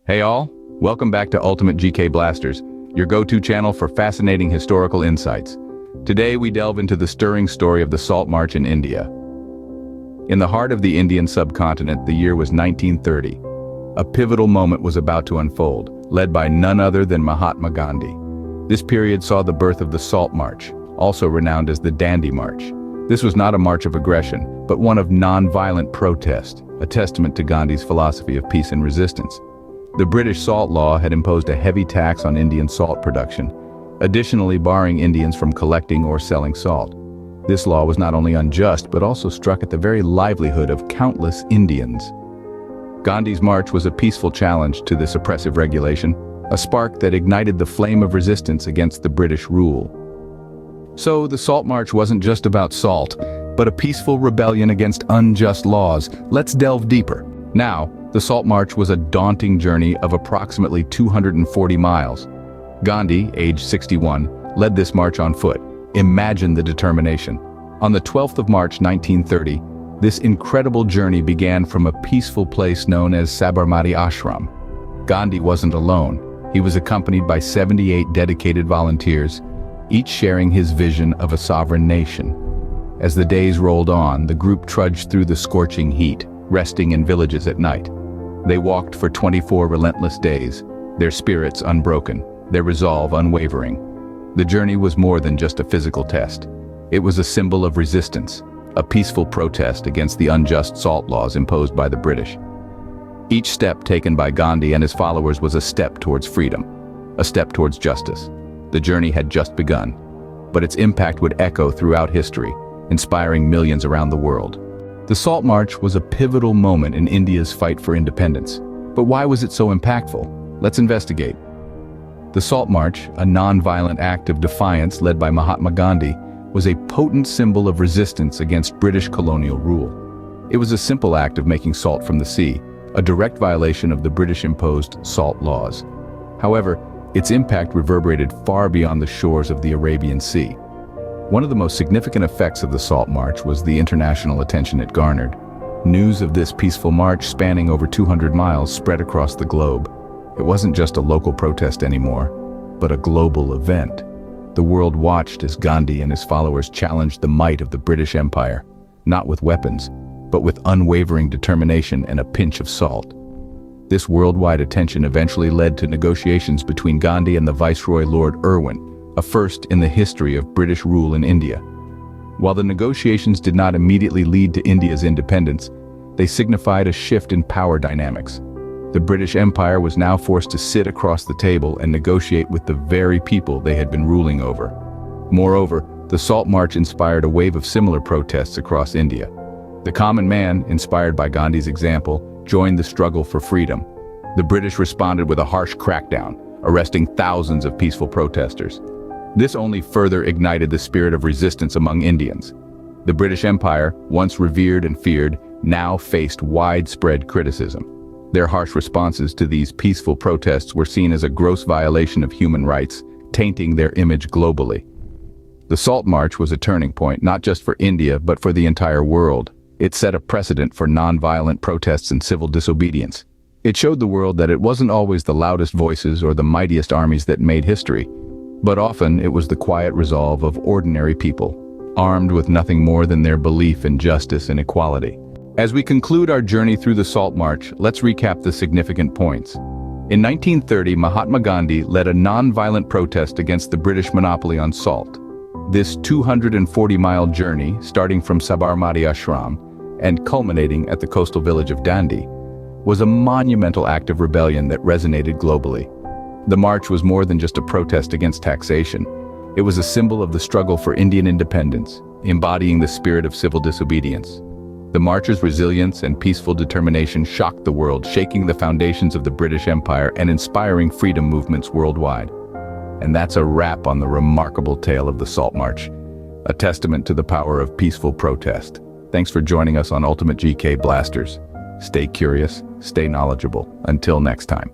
Hey all, welcome back to Ultimate GK Blasters, your go-to channel for fascinating historical insights. Today we delve into the stirring story of the Salt March in India. In the heart of the Indian subcontinent, the year was 1930. A pivotal moment was about to unfold, led by none other than Mahatma Gandhi. This period saw the birth of the Salt March, also renowned as the Dandi March. This was not a march of aggression, but one of non-violent protest, a testament to Gandhi's philosophy of peace and resistance. The British salt law had imposed a heavy tax on Indian salt production, additionally barring Indians from collecting or selling salt. This law was not only unjust, but also struck at the very livelihood of countless Indians. Gandhi's march was a peaceful challenge to this oppressive regulation, a spark that ignited the flame of resistance against the British rule. So the Salt March wasn't just about salt, but a peaceful rebellion against unjust laws. Let's delve deeper. Now, the Salt March was a daunting journey of approximately 240 miles. Gandhi, aged 61, led this march on foot. Imagine the determination. On the 12th of March 1930, this incredible journey began from a peaceful place known as Sabarmati Ashram. Gandhi wasn't alone. He was accompanied by 78 dedicated volunteers, each sharing his vision of a sovereign nation. As the days rolled on, the group trudged through the scorching heat, resting in villages at night. They walked for 24 relentless days, their spirits unbroken, their resolve unwavering. The journey was more than just a physical test. It was a symbol of resistance, a peaceful protest against the unjust salt laws imposed by the British. Each step taken by Gandhi and his followers was a step towards freedom, a step towards justice. The journey had just begun, but its impact would echo throughout history, inspiring millions around the world. The Salt March was a pivotal moment in India's fight for independence. But why was it so impactful? Let's investigate. The Salt March, a non-violent act of defiance led by Mahatma Gandhi, was a potent symbol of resistance against British colonial rule. It was a simple act of making salt from the sea, a direct violation of the British-imposed salt laws. However, its impact reverberated far beyond the shores of the Arabian Sea. One of the most significant effects of the Salt March was the international attention it garnered. News of this peaceful march spanning over 200 miles spread across the globe. It wasn't just a local protest anymore, but a global event. The world watched as Gandhi and his followers challenged the might of the British Empire, not with weapons, but with unwavering determination and a pinch of salt. This worldwide attention eventually led to negotiations between Gandhi and the Viceroy Lord Irwin, a first in the history of British rule in India. While the negotiations did not immediately lead to India's independence, they signified a shift in power dynamics. The British Empire was now forced to sit across the table and negotiate with the very people they had been ruling over. Moreover, the Salt March inspired a wave of similar protests across India. The common man, inspired by Gandhi's example, joined the struggle for freedom. The British responded with a harsh crackdown, arresting thousands of peaceful protesters. This only further ignited the spirit of resistance among Indians. The British Empire, once revered and feared, now faced widespread criticism. Their harsh responses to these peaceful protests were seen as a gross violation of human rights, tainting their image globally. The Salt March was a turning point not just for India but for the entire world. It set a precedent for non-violent protests and civil disobedience. It showed the world that it wasn't always the loudest voices or the mightiest armies that made history, but often it was the quiet resolve of ordinary people, armed with nothing more than their belief in justice and equality. As we conclude our journey through the Salt March, let's recap the significant points. In 1930, Mahatma Gandhi led a non-violent protest against the British monopoly on salt. This 240-mile journey, starting from Sabarmati Ashram and culminating at the coastal village of Dandi, was a monumental act of rebellion that resonated globally. The march was more than just a protest against taxation. It was a symbol of the struggle for Indian independence, embodying the spirit of civil disobedience. The march's resilience and peaceful determination shocked the world, shaking the foundations of the British Empire and inspiring freedom movements worldwide. And that's a wrap on the remarkable tale of the Salt March, a testament to the power of peaceful protest. Thanks for joining us on Ultimate GK Blasters. Stay curious, stay knowledgeable. Until next time.